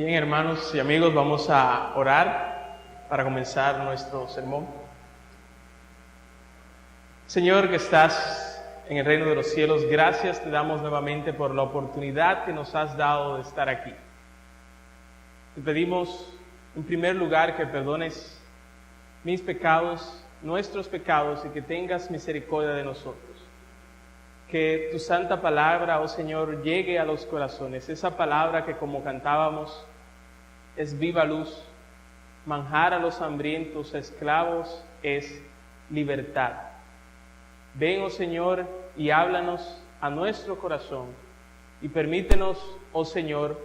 Bien, hermanos y amigos, vamos a orar para comenzar nuestro sermón. Señor, que estás en el reino de los cielos, gracias te damos nuevamente por la oportunidad que nos has dado de estar aquí. Te pedimos, en primer lugar, que perdones mis pecados, nuestros pecados, y que tengas misericordia de nosotros. Que tu santa palabra, oh Señor, llegue a los corazones. Esa palabra que, como cantábamos, es viva luz, manjar a los hambrientos, esclavos es libertad. Ven, oh Señor, y háblanos a nuestro corazón y permítenos, oh Señor,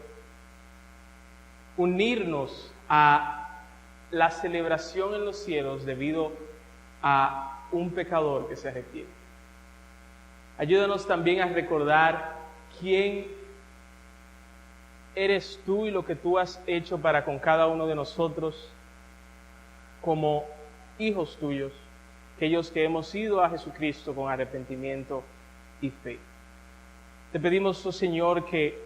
unirnos a la celebración en los cielos debido a un pecador que se arrepiente. Ayúdanos también a recordar quién eres tú y lo que tú has hecho para con cada uno de nosotros como hijos tuyos, aquellos que hemos ido a Jesucristo con arrepentimiento y fe. Te pedimos, oh Señor, que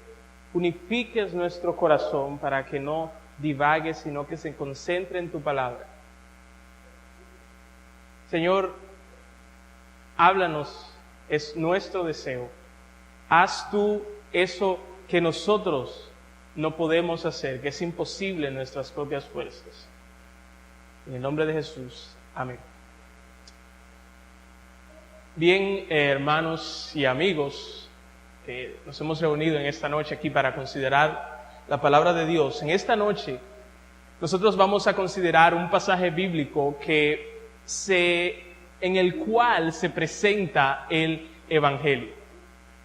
unifiques nuestro corazón para que no divague, sino que se concentre en tu palabra. Señor, háblanos. Es nuestro deseo. Haz tú eso que nosotros no podemos hacer, que es imposible en nuestras propias fuerzas. En el nombre de Jesús. Amén. Bien, hermanos y amigos, nos hemos reunido en esta noche aquí para considerar la palabra de Dios. En esta noche, nosotros vamos a considerar un pasaje bíblico en el cual se presenta el Evangelio.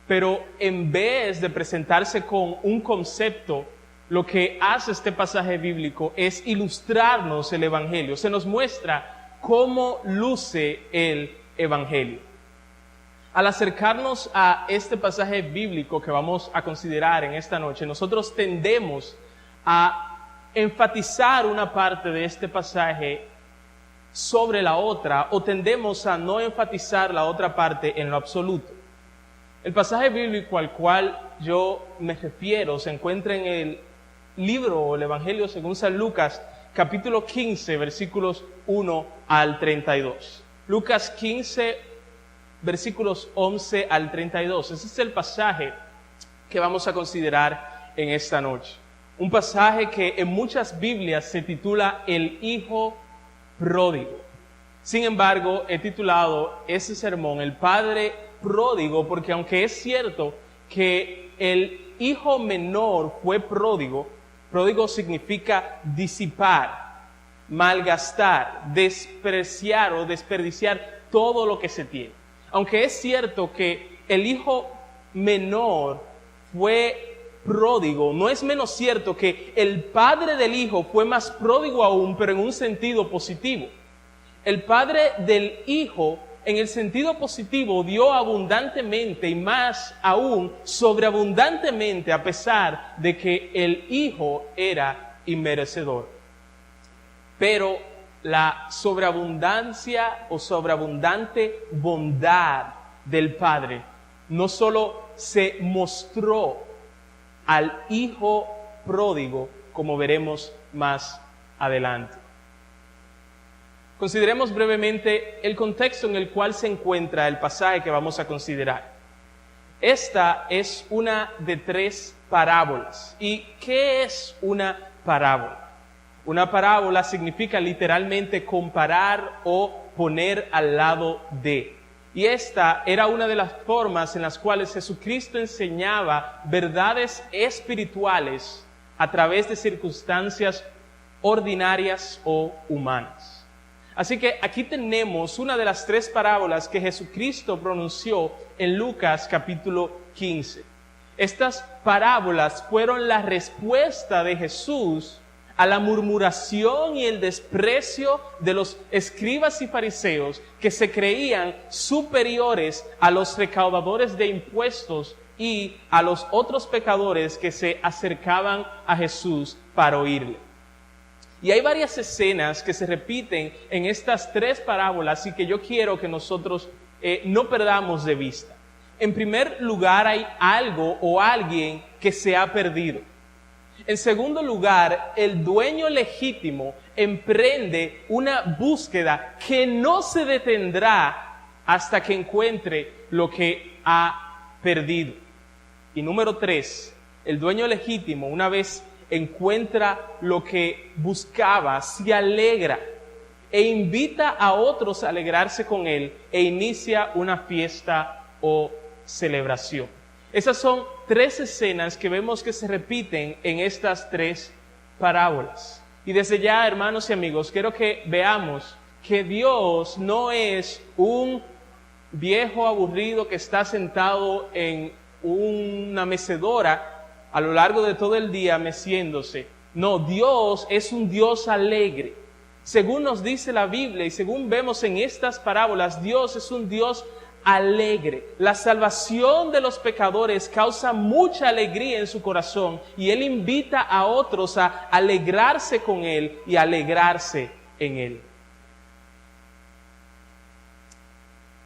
Pero en vez de presentarse con un concepto, lo que hace este pasaje bíblico es ilustrarnos el Evangelio. Se nos muestra cómo luce el Evangelio. Al acercarnos a este pasaje bíblico que vamos a considerar en esta noche, nosotros tendemos a enfatizar una parte de este pasaje sobre la otra, o tendemos a no enfatizar la otra parte en lo absoluto. El pasaje bíblico al cual yo me refiero se encuentra en el libro o el Evangelio según San Lucas, capítulo 15, versículos 1 al 32. Lucas 15, versículos 11 al 32. Ese es el pasaje que vamos a considerar en esta noche. Un pasaje que en muchas Biblias se titula El Hijo Pródigo. Sin embargo, he titulado ese sermón El Padre Pródigo, porque aunque es cierto que el hijo menor fue pródigo, pródigo significa disipar, malgastar, despreciar o desperdiciar todo lo que se tiene. Aunque es cierto que el hijo menor fue pródigo, no es menos cierto que el padre del hijo fue más pródigo aún, pero en un sentido positivo. El padre del hijo, en el sentido positivo, dio abundantemente y más aún sobreabundantemente, a pesar de que el hijo era inmerecedor. Pero la sobreabundancia o sobreabundante bondad del padre no solo se mostró al hijo pródigo, como veremos más adelante. Consideremos brevemente el contexto en el cual se encuentra el pasaje que vamos a considerar. Esta es una de 3 parábolas. ¿Y qué es una parábola? Una parábola significa literalmente comparar o poner al lado de. Y esta era una de las formas en las cuales Jesucristo enseñaba verdades espirituales a través de circunstancias ordinarias o humanas. Así que aquí tenemos una de las 3 parábolas que Jesucristo pronunció en Lucas capítulo 15. Estas parábolas fueron la respuesta de Jesús a la murmuración y el desprecio de los escribas y fariseos que se creían superiores a los recaudadores de impuestos y a los otros pecadores que se acercaban a Jesús para oírle. Y hay varias escenas que se repiten en estas 3 parábolas y que yo quiero que nosotros no perdamos de vista. En primer lugar, hay algo o alguien que se ha perdido. En segundo lugar, el dueño legítimo emprende una búsqueda que no se detendrá hasta que encuentre lo que ha perdido. Y número 3, el dueño legítimo, una vez encuentra lo que buscaba, se alegra e invita a otros a alegrarse con él e inicia una fiesta o celebración. Esas son 3 escenas que vemos que se repiten en estas 3 parábolas. Y desde ya, hermanos y amigos, quiero que veamos que Dios no es un viejo aburrido que está sentado en una mecedora a lo largo de todo el día meciéndose. No, Dios es un Dios alegre. Según nos dice la Biblia y según vemos en estas parábolas, Dios es un Dios alegre. La salvación de los pecadores causa mucha alegría en su corazón y Él invita a otros a alegrarse con Él y alegrarse en Él.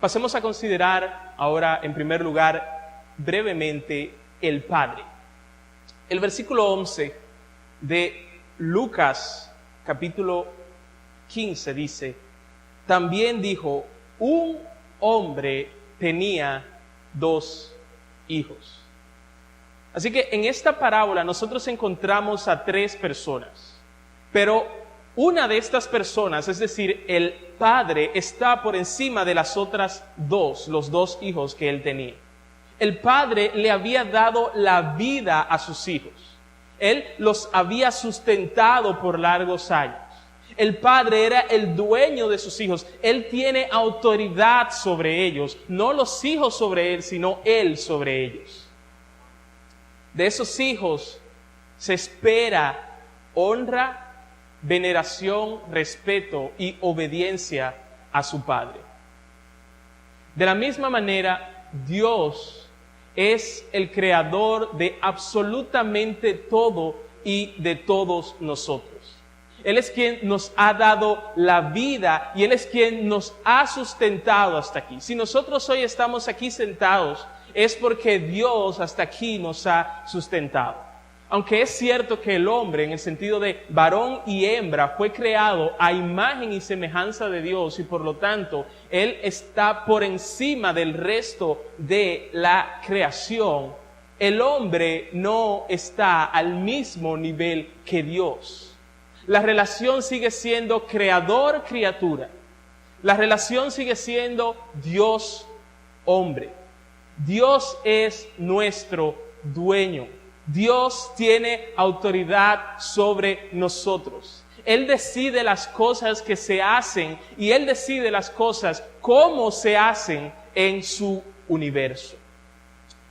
Pasemos a considerar ahora, en primer lugar, brevemente, el Padre. El versículo 11 de Lucas, capítulo 15, dice: también dijo, un hombre tenía 2 hijos. Así que en esta parábola nosotros encontramos a 3 personas, pero una de estas personas, es decir, el padre, está por encima de las otras 2, los 2 hijos que él tenía. El padre le había dado la vida a sus hijos. Él los había sustentado por largos años. El padre era el dueño de sus hijos. Él tiene autoridad sobre ellos. No los hijos sobre él, sino él sobre ellos. De esos hijos se espera honra, veneración, respeto y obediencia a su padre. De la misma manera, Dios es el creador de absolutamente todo y de todos nosotros. Él es quien nos ha dado la vida y Él es quien nos ha sustentado hasta aquí. Si nosotros hoy estamos aquí sentados, es porque Dios hasta aquí nos ha sustentado. Aunque es cierto que el hombre, en el sentido de varón y hembra, fue creado a imagen y semejanza de Dios y por lo tanto Él está por encima del resto de la creación, el hombre no está al mismo nivel que Dios. La relación sigue siendo creador-criatura. La relación sigue siendo Dios-hombre. Dios es nuestro dueño. Dios tiene autoridad sobre nosotros. Él decide las cosas que se hacen y Él decide las cosas cómo se hacen en su universo.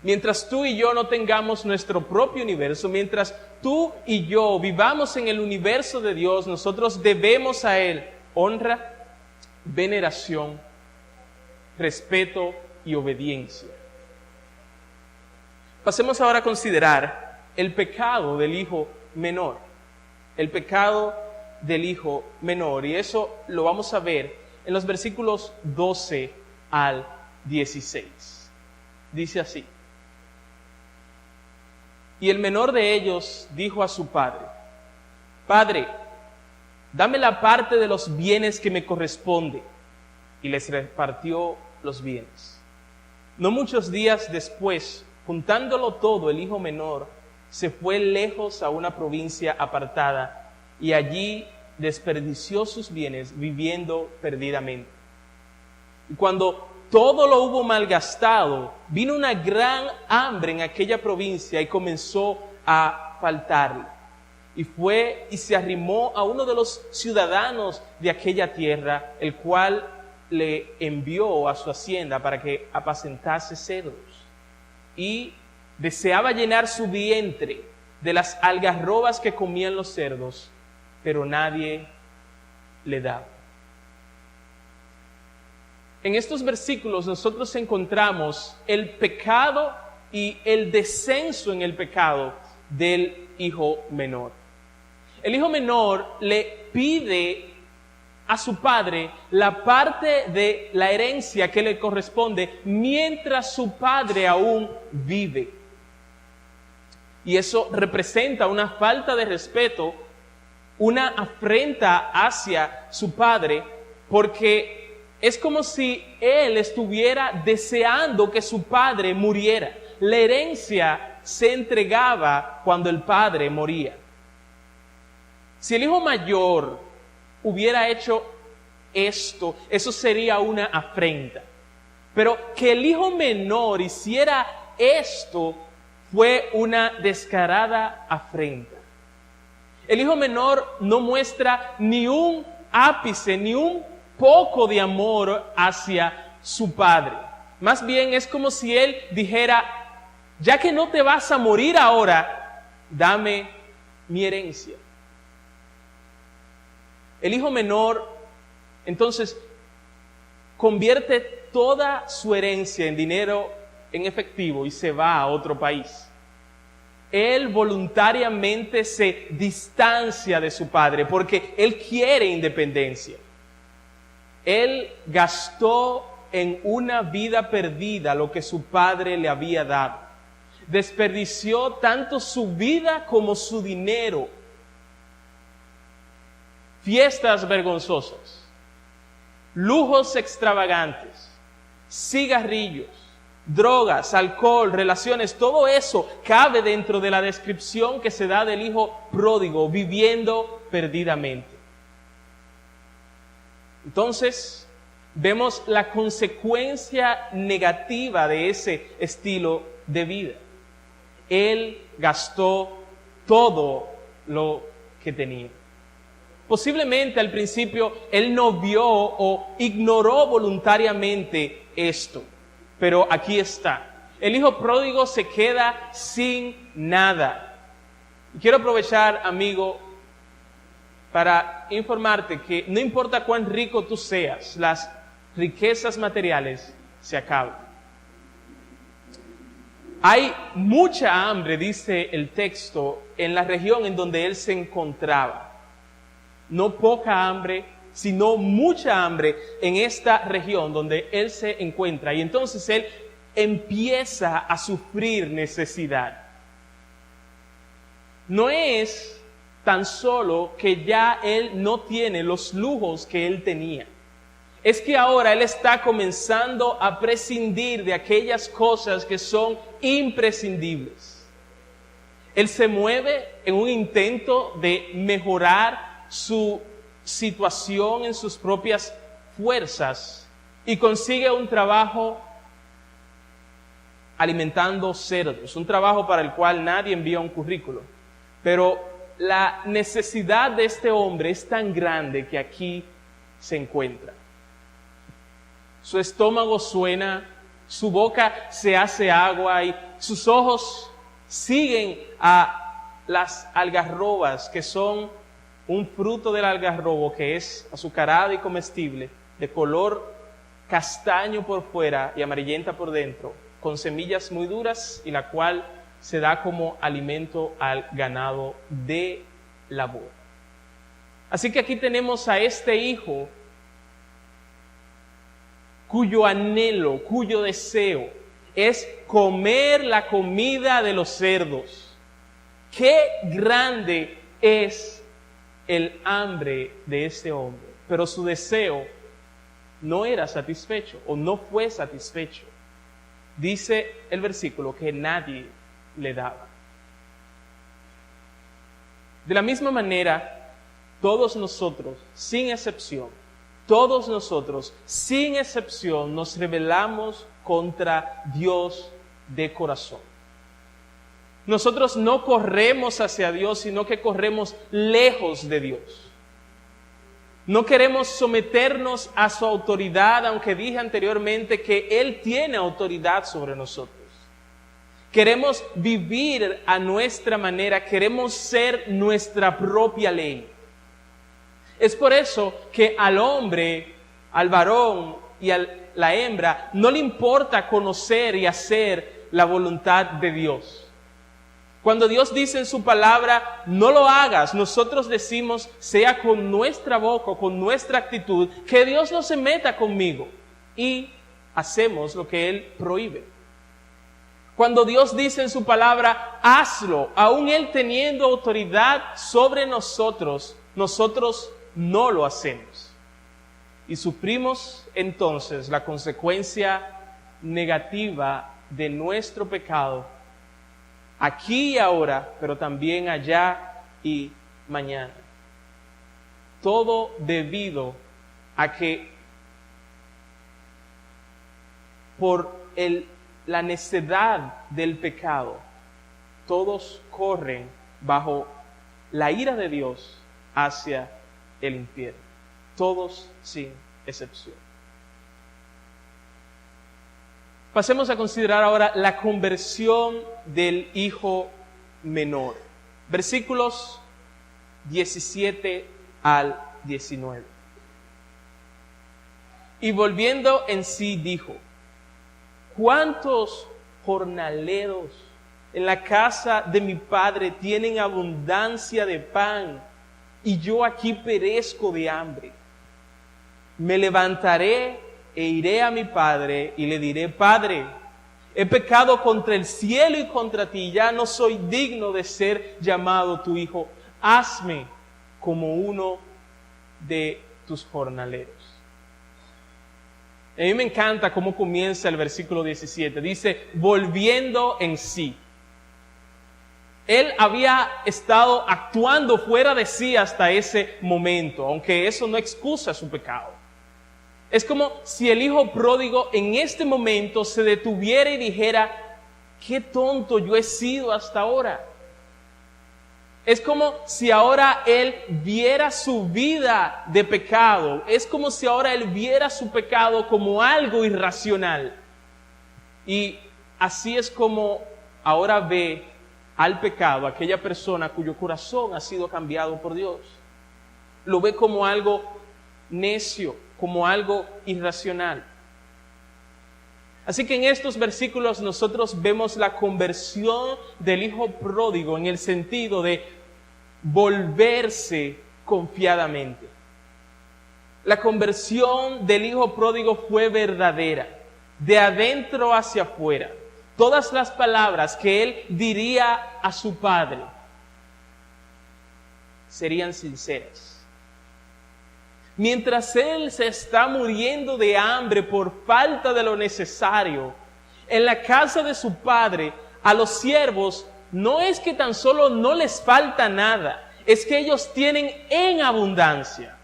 Mientras tú y yo no tengamos nuestro propio universo, mientras tú y yo vivamos en el universo de Dios, nosotros debemos a Él honra, veneración, respeto y obediencia. Pasemos ahora a considerar el pecado del hijo menor. El pecado del hijo menor. Y eso lo vamos a ver en los versículos 12 al 16. Dice así: y el menor de ellos dijo a su padre: Padre, dame la parte de los bienes que me corresponde. Y les repartió los bienes. No muchos días después, juntándolo todo, el hijo menor se fue lejos a una provincia apartada y allí desperdició sus bienes viviendo perdidamente. Y cuando todo lo hubo malgastado, vino una gran hambre en aquella provincia y comenzó a faltarle. Y fue y se arrimó a uno de los ciudadanos de aquella tierra, el cual le envió a su hacienda para que apacentase cerdos. Y deseaba llenar su vientre de las algarrobas que comían los cerdos, pero nadie le daba. En estos versículos nosotros encontramos el pecado y el descenso en el pecado del hijo menor. El hijo menor le pide a su padre la parte de la herencia que le corresponde mientras su padre aún vive. Y eso representa una falta de respeto, una afrenta hacia su padre, porque es como si él estuviera deseando que su padre muriera. La herencia se entregaba cuando el padre moría. Si el hijo mayor hubiera hecho esto, eso sería una afrenta. Pero que el hijo menor hiciera esto fue una descarada afrenta. El hijo menor no muestra ni un ápice, ni un poco de amor hacia su padre. Más bien es como si él dijera, ya que no te vas a morir ahora, dame mi herencia. El hijo menor, entonces, convierte toda su herencia en dinero en efectivo y se va a otro país. Él voluntariamente se distancia de su padre porque él quiere independencia. Él gastó en una vida perdida lo que su padre le había dado. Desperdició tanto su vida como su dinero. Fiestas vergonzosas, lujos extravagantes, cigarrillos, drogas, alcohol, relaciones, todo eso cabe dentro de la descripción que se da del hijo pródigo viviendo perdidamente. Entonces, vemos la consecuencia negativa de ese estilo de vida. Él gastó todo lo que tenía. Posiblemente al principio él no vio o ignoró voluntariamente esto, pero aquí está. El hijo pródigo se queda sin nada. Y quiero aprovechar, amigo, para informarte que no importa cuán rico tú seas, las riquezas materiales se acaban. Hay mucha hambre, dice el texto, en la región en donde él se encontraba. No poca hambre, sino mucha hambre en esta región donde él se encuentra. Y entonces él empieza a sufrir necesidad. No es tan solo que ya él no tiene los lujos que él tenía. Es que ahora él está comenzando a prescindir de aquellas cosas que son imprescindibles. Él se mueve en un intento de mejorar su situación en sus propias fuerzas y consigue un trabajo alimentando cerdos, un trabajo para el cual nadie envía un currículo. Pero la necesidad de este hombre es tan grande que aquí se encuentra. Su estómago suena, su boca se hace agua y sus ojos siguen a las algarrobas, que son un fruto del algarrobo que es azucarado y comestible, de color castaño por fuera y amarillenta por dentro, con semillas muy duras, y la cual se da como alimento al ganado de labor. Así que aquí tenemos a este hijo cuyo anhelo, cuyo deseo es comer la comida de los cerdos. ¡Qué grande es el hambre de este hombre! Pero su deseo no era satisfecho o no fue satisfecho. Dice el versículo que nadie le daba. De la misma manera, todos nosotros, sin excepción, nos rebelamos contra Dios de corazón. Nosotros no corremos hacia Dios, sino que corremos lejos de Dios. No queremos someternos a su autoridad, aunque dije anteriormente que Él tiene autoridad sobre nosotros. Queremos vivir a nuestra manera, queremos ser nuestra propia ley. Es por eso que al hombre, al varón y a la hembra no le importa conocer y hacer la voluntad de Dios. Cuando Dios dice en su palabra, no lo hagas, nosotros decimos, sea con nuestra boca, con nuestra actitud, que Dios no se meta conmigo. Y hacemos lo que Él prohíbe. Cuando Dios dice en su palabra, hazlo, aún Él teniendo autoridad sobre nosotros, nosotros no lo hacemos. Y sufrimos entonces la consecuencia negativa de nuestro pecado, aquí y ahora, pero también allá y mañana. Todo debido a que por la necedad del pecado, todos corren bajo la ira de Dios hacia el infierno. Todos sin excepción. Pasemos a considerar ahora la conversión del hijo menor. Versículos 17 al 19. Y volviendo en sí dijo: ¿cuántos jornaleros en la casa de mi padre tienen abundancia de pan, y yo aquí perezco de hambre? Me levantaré e iré a mi padre y le diré: Padre, he pecado contra el cielo y contra ti, ya no soy digno de ser llamado tu hijo. Hazme como uno de tus jornaleros. A mí me encanta cómo comienza el versículo 17. Dice, volviendo en sí. Él había estado actuando fuera de sí hasta ese momento, aunque eso no excusa su pecado. Es como si el hijo pródigo en este momento se detuviera y dijera: qué tonto yo he sido hasta ahora. Es como si ahora él viera su vida de pecado. Es como si ahora él viera su pecado como algo irracional. Y así es como ahora ve al pecado aquella persona cuyo corazón ha sido cambiado por Dios. Lo ve como algo necio, como algo irracional. Así que en estos versículos nosotros vemos la conversión del hijo pródigo en el sentido de volverse confiadamente. La conversión del hijo pródigo fue verdadera, de adentro hacia afuera. Todas las palabras que él diría a su padre serían sinceras. Mientras él se está muriendo de hambre por falta de lo necesario, en la casa de su padre, a los siervos no es que tan solo no les falta nada, es que ellos tienen en abundancia.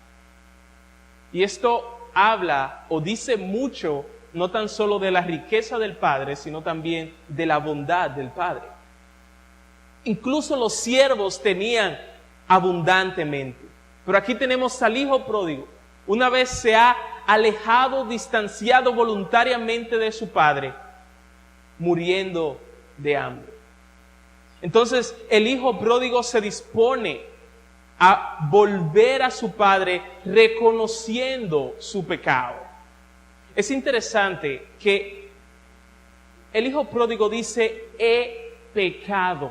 Y esto habla o dice mucho, no tan solo de la riqueza del padre, sino también de la bondad del padre. Incluso los siervos tenían abundantemente. Pero aquí tenemos al hijo pródigo. Una vez se ha alejado, distanciado voluntariamente de su padre, muriendo de hambre. Entonces el hijo pródigo se dispone a volver a su padre reconociendo su pecado. Es interesante que el hijo pródigo dice: he pecado.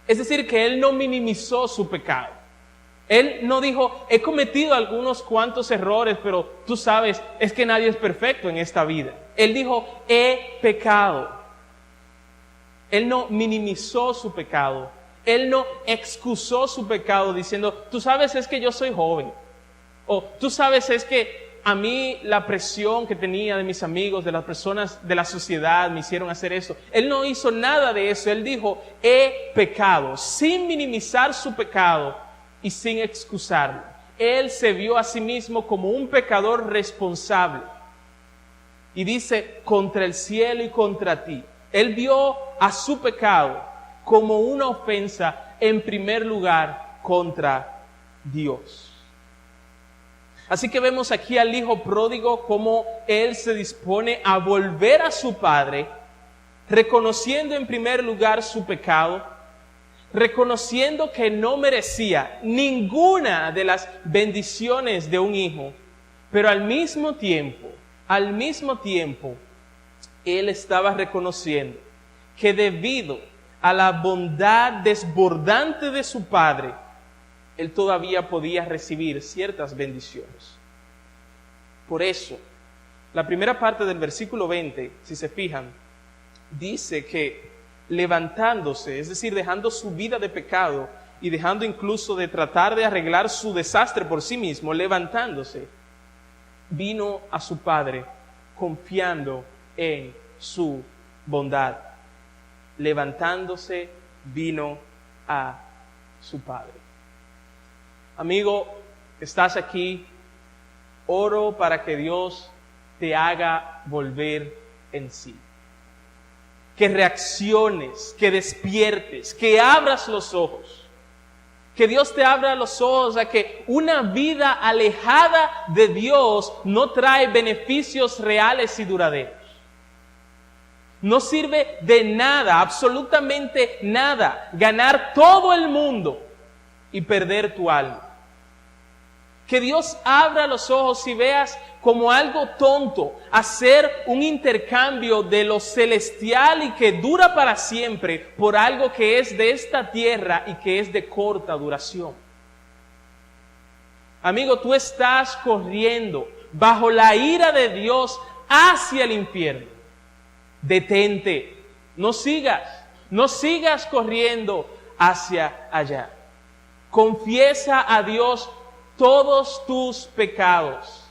Es decir, que él no minimizó su pecado. Él no dijo: he cometido algunos cuantos errores, pero tú sabes, es que nadie es perfecto en esta vida. Él dijo: he pecado. Él no minimizó su pecado. Él no excusó su pecado diciendo: tú sabes, es que yo soy joven. O tú sabes, es que a mí la presión que tenía de mis amigos, de las personas de la sociedad me hicieron hacer eso. Él no hizo nada de eso. Él dijo: he pecado, sin minimizar su pecado y sin excusarlo. Él se vio a sí mismo como un pecador responsable. Y dice: contra el cielo y contra ti. Él vio a su pecado como una ofensa, en primer lugar, contra Dios. Así que vemos aquí al hijo pródigo como él se dispone a volver a su padre, reconociendo en primer lugar su pecado, reconociendo que no merecía ninguna de las bendiciones de un hijo, pero al mismo tiempo, él estaba reconociendo que debido a la bondad desbordante de su padre, él todavía podía recibir ciertas bendiciones. Por eso, la primera parte del versículo 20, si se fijan, dice que levantándose, es decir, dejando su vida de pecado y dejando incluso de tratar de arreglar su desastre por sí mismo, levantándose, vino a su Padre confiando en su bondad. Levantándose, vino a su Padre. Amigo, estás aquí, oro para que Dios te haga volver en sí. Que reacciones, que despiertes, que abras los ojos. Que Dios te abra los ojos a que una vida alejada de Dios no trae beneficios reales y duraderos. No sirve de nada, absolutamente nada, ganar todo el mundo y perder tu alma. Que Dios abra los ojos y veas como algo tonto hacer un intercambio de lo celestial y que dura para siempre por algo que es de esta tierra y que es de corta duración. Amigo, tú estás corriendo bajo la ira de Dios hacia el infierno. Detente, no sigas corriendo hacia allá. Confiesa a Dios todos tus pecados.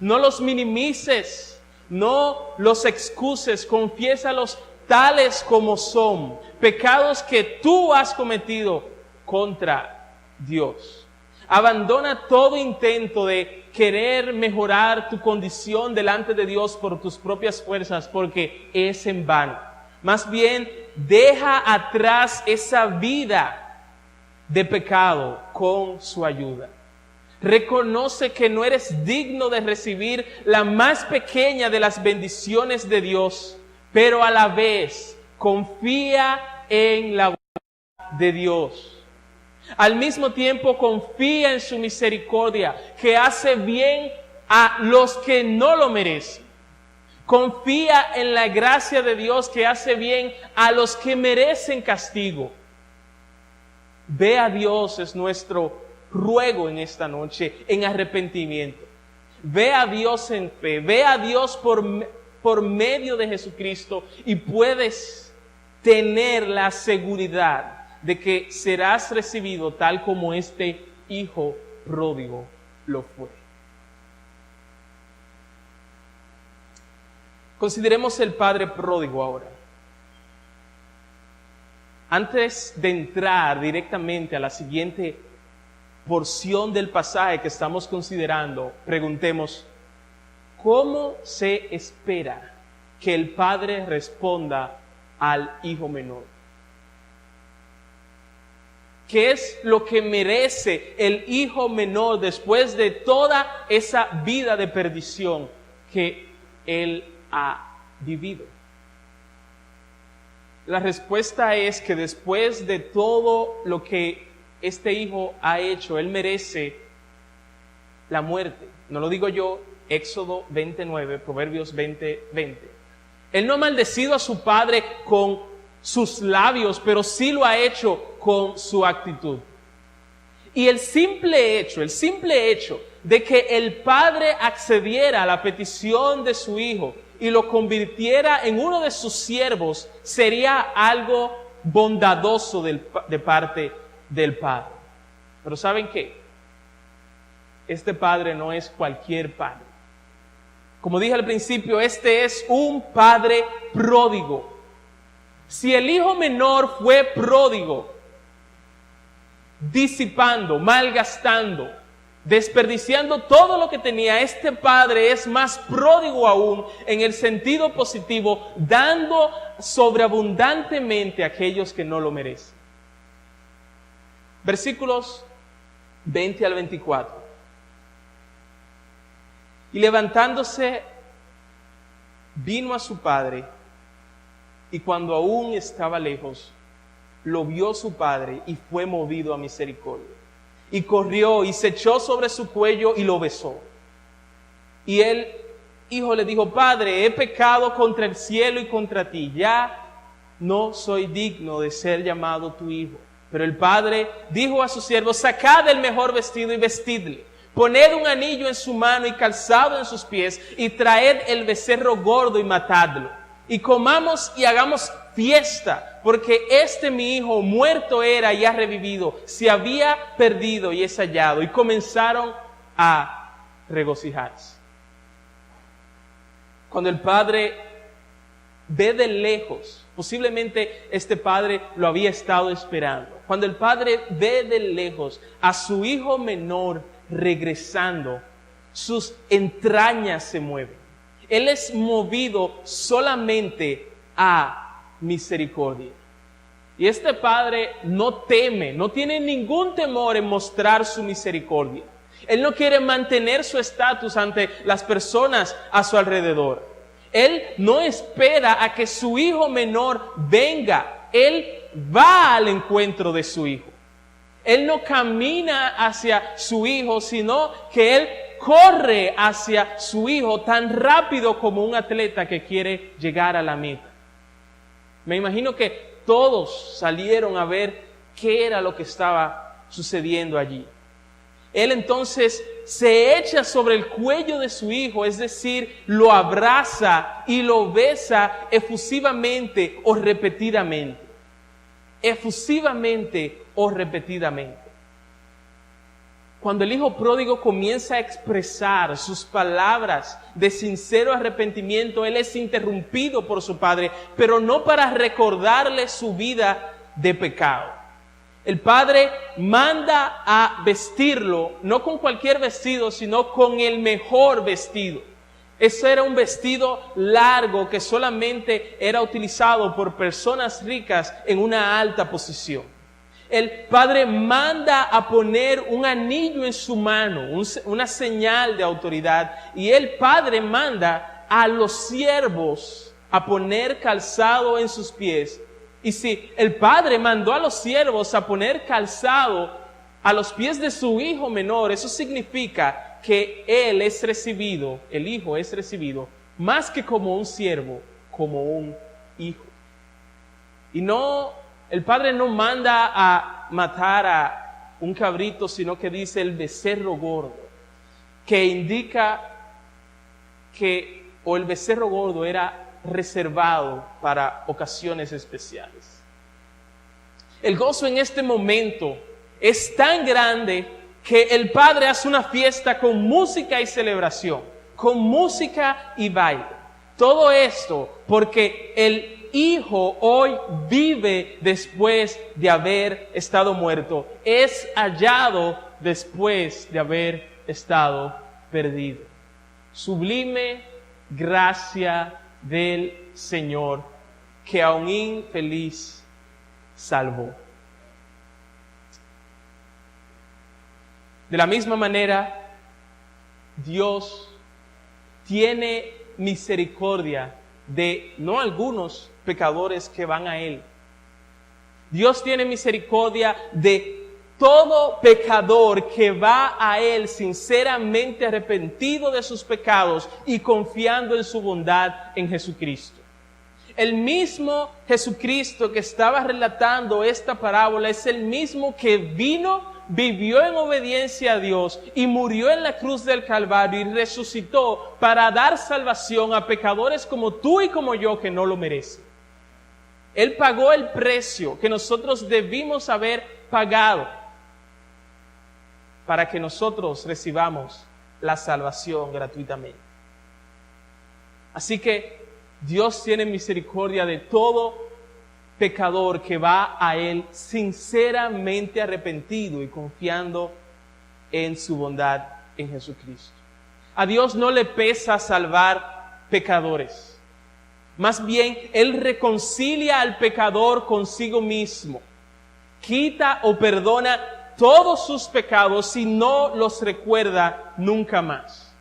No los minimices, no los excuses, confiésalos tales como son. Pecados que tú has cometido contra Dios. Abandona todo intento de querer mejorar tu condición delante de Dios por tus propias fuerzas, porque es en vano. Más bien, deja atrás esa vida de pecado con su ayuda. Reconoce que no eres digno de recibir la más pequeña de las bendiciones de Dios, pero a la vez confía en la bondad de Dios. Al mismo tiempo confía en su misericordia, que hace bien a los que no lo merecen. Confía en la gracia de Dios, que hace bien a los que merecen castigo. Ve a Dios, es nuestro ruego en esta noche, en arrepentimiento. Ve a Dios en fe, ve a Dios por medio de Jesucristo y puedes tener la seguridad de que serás recibido tal como este hijo pródigo lo fue. Consideremos el padre pródigo ahora. Antes de entrar directamente a la siguiente porción del pasaje que estamos considerando, preguntemos, ¿cómo se espera que el padre responda al hijo menor? ¿Qué es lo que merece el hijo menor después de toda esa vida de perdición que él ha vivido? La respuesta es que después de todo lo que este hijo ha hecho, él merece la muerte. No lo digo yo, Éxodo 29, Proverbios 20:20. Él no ha maldecido a su padre con sus labios, pero sí lo ha hecho con su actitud. Y el simple hecho de que el padre accediera a la petición de su hijo y lo convirtiera en uno de sus siervos, sería algo bondadoso de parte del padre. Pero ¿saben qué? Este padre no es cualquier padre. Como dije al principio, este es un padre pródigo. Si el hijo menor fue pródigo, disipando, malgastando, desperdiciando todo lo que tenía, este padre es más pródigo aún en el sentido positivo, dando sobreabundantemente a aquellos que no lo merecen. Versículos 20 al 24. Y levantándose, vino a su padre, y cuando aún estaba lejos, lo vio su padre y fue movido a misericordia. Y corrió y se echó sobre su cuello y lo besó. Y el hijo le dijo: Padre, he pecado contra el cielo y contra ti, ya no soy digno de ser llamado tu hijo. Pero el padre dijo a sus siervos: sacad el mejor vestido y vestidle, poned un anillo en su mano y calzado en sus pies, y traed el becerro gordo y matadlo. y comamos y hagamos fiesta, porque mi hijo muerto era y ha revivido, se había perdido y es hallado. Y comenzaron a regocijarse. Cuando el padre ve de lejos, posiblemente este padre lo había estado esperando. Cuando el padre ve de lejos a su hijo menor regresando, sus entrañas se mueven. Él es movido solamente a misericordia. Y este padre no teme, no tiene ningún temor en mostrar su misericordia. Él no quiere mantener su estatus ante las personas a su alrededor. Él no espera a que su hijo menor venga. Él va al encuentro de su hijo. Él no camina hacia su hijo, sino que él corre hacia su hijo tan rápido como un atleta que quiere llegar a la meta. Me imagino que todos salieron a ver qué era lo que estaba sucediendo allí. Él entonces se echa sobre el cuello de su hijo, es decir, lo abraza y lo besa efusivamente o repetidamente. Efusivamente o repetidamente. Cuando el hijo pródigo comienza a expresar sus palabras de sincero arrepentimiento, él es interrumpido por su padre, pero no para recordarle su vida de pecado. El padre manda a vestirlo, no con cualquier vestido, sino con el mejor vestido. Ese era un vestido largo que solamente era utilizado por personas ricas en una alta posición. El padre manda a poner un anillo en su mano, una señal de autoridad. Y el padre manda a los siervos a poner calzado en sus pies. Y si el padre mandó a los siervos a poner calzado a los pies de su hijo menor, eso significa que él es recibido, el hijo es recibido, más que como un siervo, como un hijo. Y no, el padre no manda a matar a un cabrito, sino que dice el becerro gordo, que indica que, o el becerro gordo era reservado para ocasiones especiales. El gozo en este momento es tan grande que el padre hace una fiesta con música y celebración, con música y baile. Todo esto porque el hijo hoy vive después de haber estado muerto, es hallado después de haber estado perdido. Sublime gracia del Señor, que a un infeliz salvó. De la misma manera, Dios tiene misericordia de no algunos pecadores que van a Él. Dios tiene misericordia de todo pecador que va a Él sinceramente arrepentido de sus pecados y confiando en su bondad en Jesucristo. El mismo Jesucristo que estaba relatando esta parábola es el mismo que vino, vivió en obediencia a Dios y murió en la cruz del Calvario y resucitó para dar salvación a pecadores como tú y como yo que no lo merecen. Él pagó el precio que nosotros debimos haber pagado para que nosotros recibamos la salvación gratuitamente. Así que Dios tiene misericordia de todo pecador que va a Él sinceramente arrepentido y confiando en su bondad en Jesucristo. A Dios no le pesa salvar pecadores. Más bien, Él reconcilia al pecador consigo mismo. Quita o perdona todos sus pecados y no los recuerda nunca más.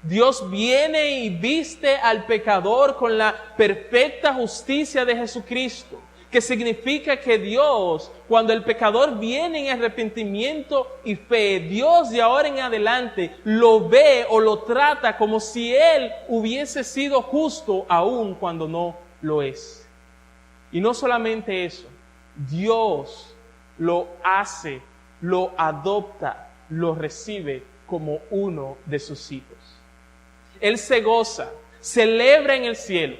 Dios viene y viste al pecador con la perfecta justicia de Jesucristo, que significa que Dios, cuando el pecador viene en arrepentimiento y fe, Dios de ahora en adelante lo ve o lo trata como si Él hubiese sido justo aun cuando no lo es. Y no solamente eso, Dios lo hace, lo adopta, lo recibe como uno de sus hijos. Él se goza, celebra en el cielo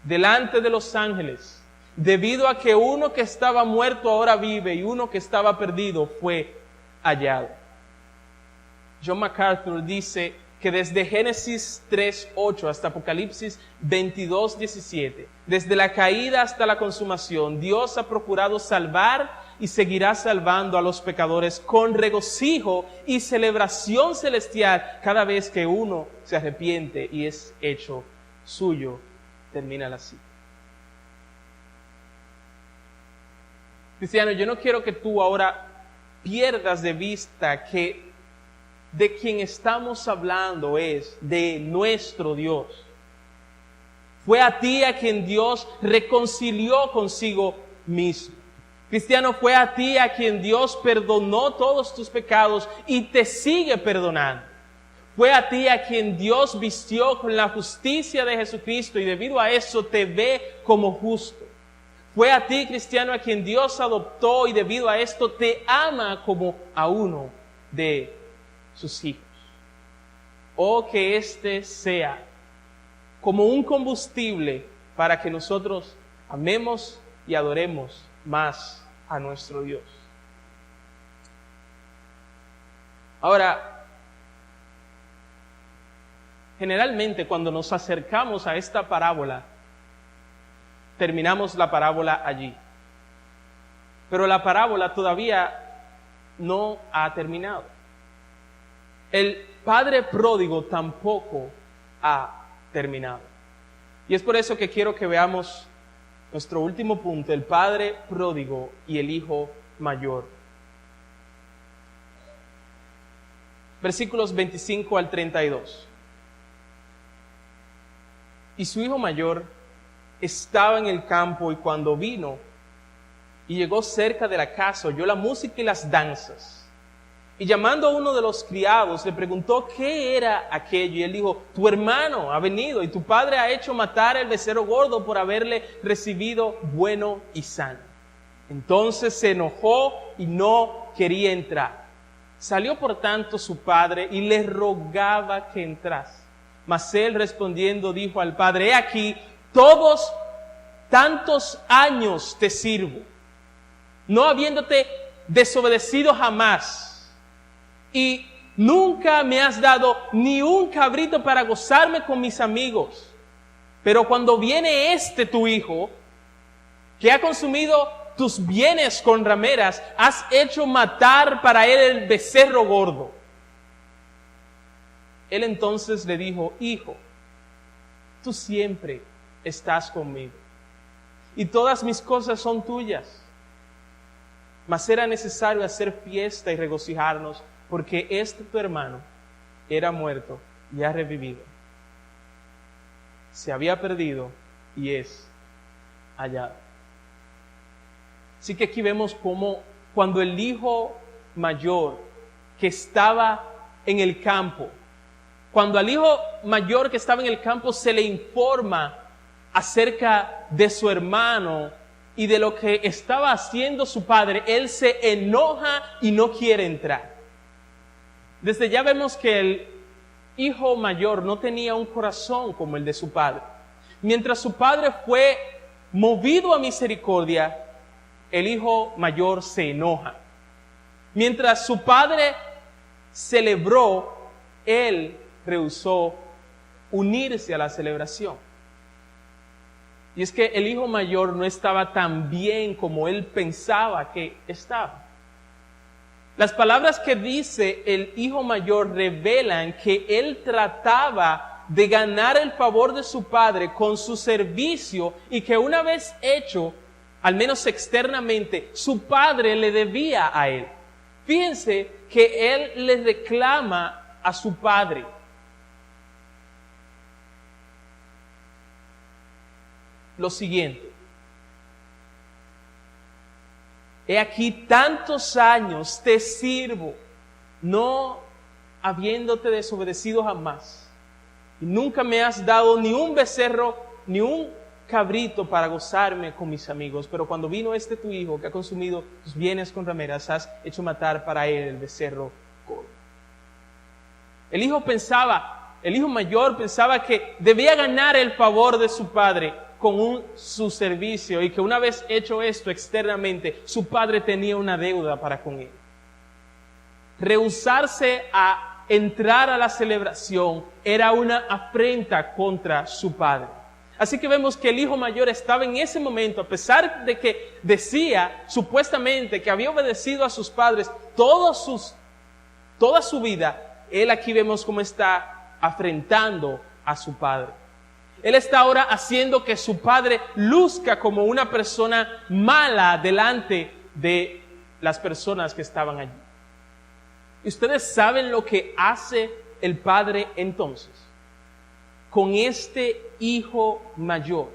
delante de los ángeles, debido a que uno que estaba muerto ahora vive y uno que estaba perdido fue hallado. John MacArthur dice que desde Génesis 3:8 hasta Apocalipsis 22:17, desde la caída hasta la consumación, Dios ha procurado salvar y seguirá salvando a los pecadores con regocijo y celebración celestial cada vez que uno se arrepiente y es hecho suyo. Termina la cita. Cristiano, yo no quiero que tú ahora pierdas de vista que de quien estamos hablando es de nuestro Dios. Fue a ti a quien Dios reconcilió consigo mismo. Cristiano, fue a ti a quien Dios perdonó todos tus pecados y te sigue perdonando. Fue a ti a quien Dios vistió con la justicia de Jesucristo y debido a eso te ve como justo. Fue a ti, cristiano, a quien Dios adoptó y debido a esto te ama como a uno de sus hijos. Oh, que este sea como un combustible para que nosotros amemos y adoremos más a nuestro Dios. Ahora, generalmente cuando nos acercamos a esta parábola, terminamos la parábola allí. Pero la parábola todavía no ha terminado. El padre pródigo tampoco ha terminado. Y es por eso que quiero que veamos nuestro último punto, el padre pródigo y el hijo mayor. Versículos 25 al 32. Y su hijo mayor estaba en el campo y cuando vino y llegó cerca de la casa, oyó la música y las danzas. Y llamando a uno de los criados, le preguntó qué era aquello. Y él dijo, tu hermano ha venido y tu padre ha hecho matar el becerro gordo por haberle recibido bueno y sano. Entonces se enojó y no quería entrar. Salió por tanto su padre y le rogaba que entrase. Mas él respondiendo dijo al padre, he aquí, todos tantos años te sirvo, no habiéndote desobedecido jamás. Y nunca me has dado ni un cabrito para gozarme con mis amigos. Pero cuando viene este tu hijo, que ha consumido tus bienes con rameras, has hecho matar para él el becerro gordo. Él entonces le dijo, hijo, tú siempre estás conmigo, y todas mis cosas son tuyas. Mas era necesario hacer fiesta y regocijarnos, porque este tu hermano era muerto y ha revivido. Se había perdido y es hallado. Así que aquí vemos cómo cuando el hijo mayor que estaba en el campo, cuando al hijo mayor que estaba en el campo se le informa acerca de su hermano y de lo que estaba haciendo su padre, él se enoja y no quiere entrar. Desde ya vemos que el hijo mayor no tenía un corazón como el de su padre. Mientras su padre fue movido a misericordia, el hijo mayor se enoja. Mientras su padre celebró, él rehusó unirse a la celebración. Y es que el hijo mayor no estaba tan bien como él pensaba que estaba. Las palabras que dice el hijo mayor revelan que él trataba de ganar el favor de su padre con su servicio y que una vez hecho, al menos externamente, su padre le debía a él. Fíjense que él le reclama a su padre. Lo siguiente. He aquí tantos años te sirvo, no habiéndote desobedecido jamás. Y nunca me has dado ni un becerro, ni un cabrito para gozarme con mis amigos. Pero cuando vino este tu hijo que ha consumido tus bienes con rameras, has hecho matar para él el becerro gordo. El hijo mayor pensaba que debía ganar el favor de su padre con su servicio y que una vez hecho esto externamente, su padre tenía una deuda para con él. Rehusarse a entrar a la celebración era una afrenta contra su padre. Así que vemos que el hijo mayor estaba en ese momento, a pesar de que decía supuestamente que había obedecido a sus padres toda su vida, él aquí vemos cómo está afrentando a su padre. Él está ahora haciendo que su padre luzca como una persona mala delante de las personas que estaban allí. ¿Y ustedes saben lo que hace el padre entonces con este hijo mayor?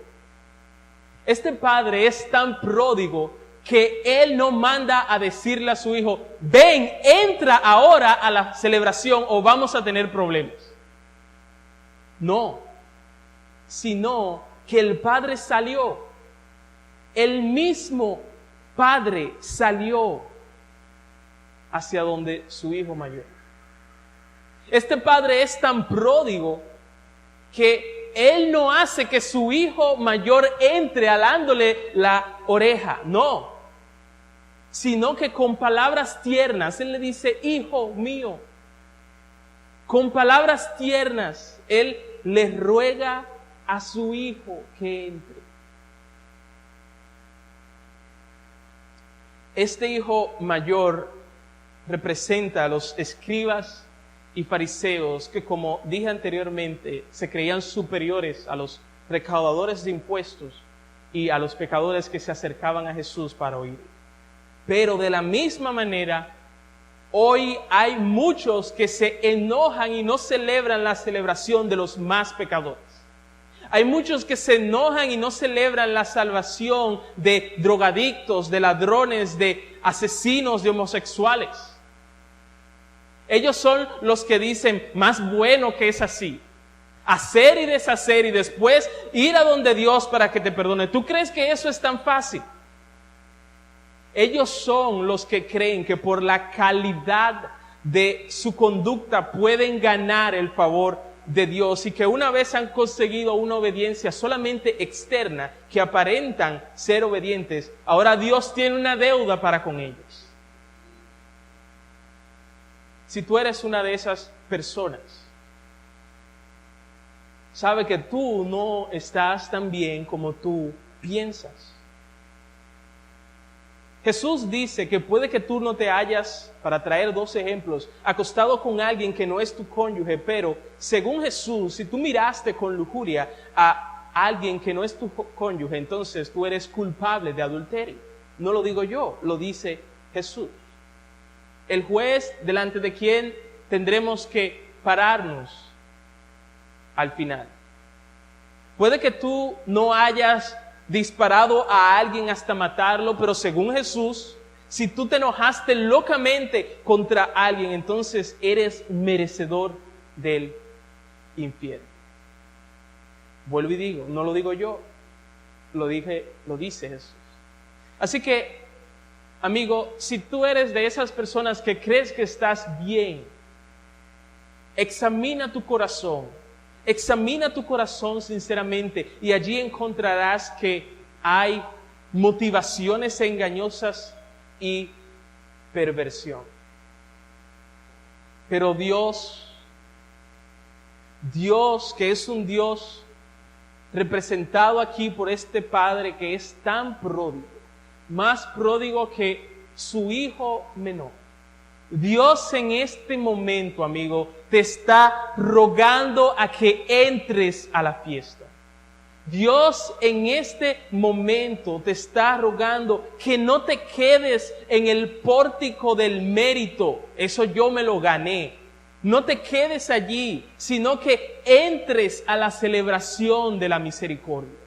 Este padre es tan pródigo que él no manda a decirle a su hijo, ven, entra ahora a la celebración o vamos a tener problemas. No, sino que el padre salió. El mismo padre salió hacia donde su hijo mayor. Este padre es tan pródigo que él no hace que su hijo mayor entre alándole la oreja, no, sino que con palabras tiernas él le dice, hijo mío. Con palabras tiernas él le ruega a su hijo que entre. Este hijo mayor representa a los escribas y fariseos que, como dije anteriormente, se creían superiores a los recaudadores de impuestos y a los pecadores que se acercaban a Jesús para oír. Pero de la misma manera, hoy hay muchos que se enojan y no celebran la celebración de los más pecadores. Hay muchos que se enojan y no celebran la salvación de drogadictos, de ladrones, de asesinos, de homosexuales. Ellos son los que dicen, más bueno que es así, hacer y deshacer y después ir a donde Dios para que te perdone. ¿Tú crees que eso es tan fácil? Ellos son los que creen que por la calidad de su conducta pueden ganar el favor de Dios y que una vez han conseguido una obediencia solamente externa, que aparentan ser obedientes, ahora Dios tiene una deuda para con ellos. Si tú eres una de esas personas, sabe que tú no estás tan bien como tú piensas. Jesús dice que puede que tú no te hayas, para traer 2 ejemplos, acostado con alguien que no es tu cónyuge, pero según Jesús, si tú miraste con lujuria a alguien que no es tu cónyuge, entonces tú eres culpable de adulterio. No lo digo yo, lo dice Jesús. El juez delante de quien tendremos que pararnos al final. Puede que tú no hayas disparado a alguien hasta matarlo, pero según Jesús, si tú te enojaste locamente contra alguien, entonces eres merecedor del infierno. Vuelvo y digo, no lo digo yo, lo dice Jesús. Así que, amigo, si tú eres de esas personas que crees que estás bien, examina tu corazón sinceramente y allí encontrarás que hay motivaciones engañosas y perversión. Pero Dios que es un Dios representado aquí por este Padre que es tan pródigo, más pródigo que su hijo menor. Dios en este momento, amigo, te está rogando a que entres a la fiesta. Dios en este momento te está rogando que no te quedes en el pórtico del mérito. Eso yo me lo gané. No te quedes allí, sino que entres a la celebración de la misericordia.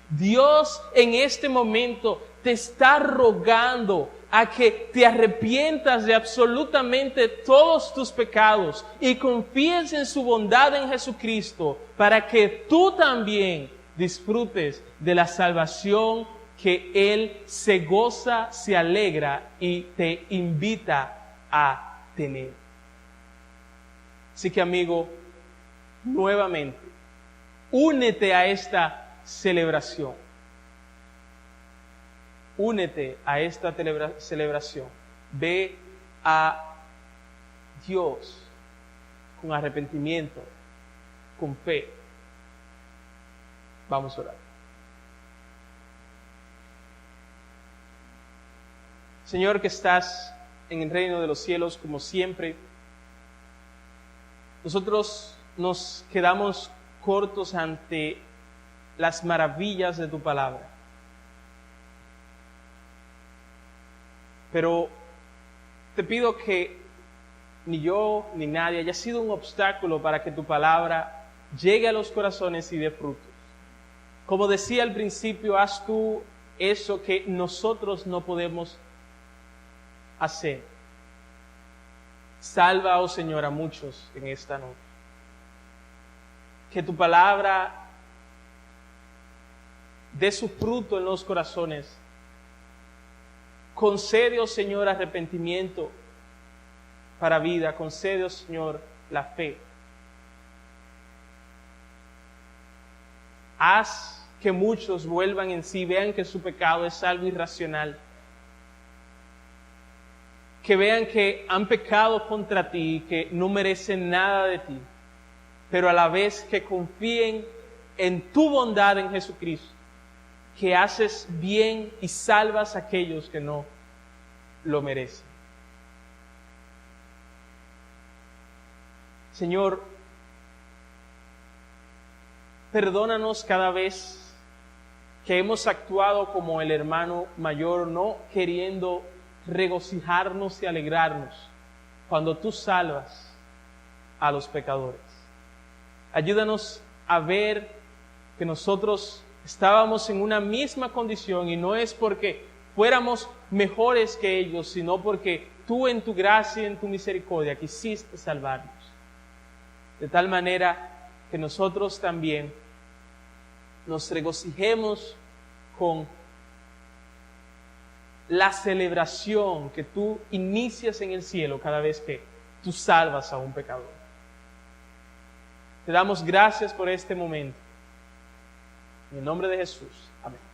Dios en este momento te está rogando a que te arrepientas de absolutamente todos tus pecados y confíes en su bondad en Jesucristo para que tú también disfrutes de la salvación que Él se goza, se alegra y te invita a tener. Así que, amigo, nuevamente, únete a esta celebración. Únete a esta celebración. Ve a Dios con arrepentimiento, con fe. Vamos a orar. Señor, que estás en el reino de los cielos, como siempre, nosotros nos quedamos cortos ante las maravillas de tu palabra. Pero te pido que ni yo ni nadie haya sido un obstáculo para que tu palabra llegue a los corazones y dé frutos. Como decía al principio, haz tú eso que nosotros no podemos hacer. Salva, oh Señor, a muchos en esta noche. Que tu palabra dé su fruto en los corazones. Concede, oh Señor, arrepentimiento para vida. Concede, oh Señor, la fe. Haz que muchos vuelvan en sí, vean que su pecado es algo irracional. Que vean que han pecado contra ti, que no merecen nada de ti, pero a la vez que confíen en tu bondad en Jesucristo, que haces bien y salvas a aquellos que no lo merecen. Señor, perdónanos cada vez que hemos actuado como el hermano mayor, no queriendo regocijarnos y alegrarnos cuando tú salvas a los pecadores. Ayúdanos a ver que nosotros estábamos en una misma condición y no es porque fuéramos mejores que ellos, sino porque tú en tu gracia y en tu misericordia quisiste salvarnos. De tal manera que nosotros también nos regocijemos con la celebración que tú inicias en el cielo cada vez que tú salvas a un pecador. Te damos gracias por este momento. En el nombre de Jesús. Amén.